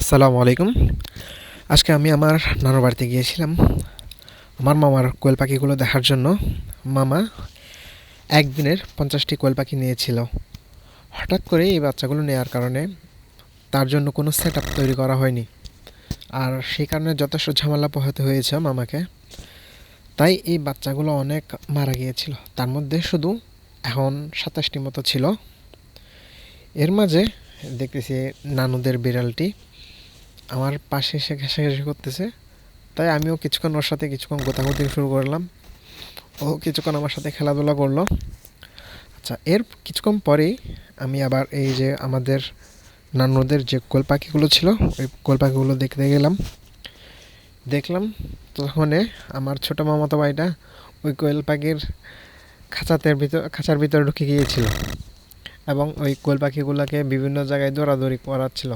আসসালামু আলাইকুম। আজকে আমি আমার নানুর বাড়িতে গিয়েছিলাম আমার মামার কোয়েল পাখিগুলো দেখার জন্য। মামা একদিনের 50টি কোয়েল পাখি নিয়েছিল। হঠাৎ করে এই বাচ্চাগুলো নেওয়ার কারণে তার জন্য কোনো সেট আপ তৈরি করা হয়নি, আর সেই কারণে যথেষ্ট ঝামেলা পোহাতে হয়েছে মামাকে। তাই এই বাচ্চাগুলো অনেক মারা গিয়েছিল, তার মধ্যে শুধু এখন 27টি মতো ছিল। এর মাঝে দেখতেছি নানুদের বিড়ালটি আমার পাশে এসে ঘেঁষাঘেঁষি করতেছে, তাই আমিও কিছুক্ষণ গোতাগুতি শুরু করলাম। ও কিছুক্ষণ আমার সাথে খেলাধুলা করলো। আচ্ছা, এর কিছুক্ষণ পরেই আমি আবার এই যে আমাদের নানুদের যে কোয়েল পাখিগুলো ছিল ওই কোয়েল পাখিগুলো দেখতে গেলাম। দেখলাম তখন আমার ছোটো মামাতো ভাইটা ওই কোয়েল পাখির খাঁচার ভিতরে ঢুকে গিয়েছিল এবং ওই কোয়েল পাখিগুলোকে বিভিন্ন জায়গায় দৌড়াদৌড়ি করাচ্ছিল।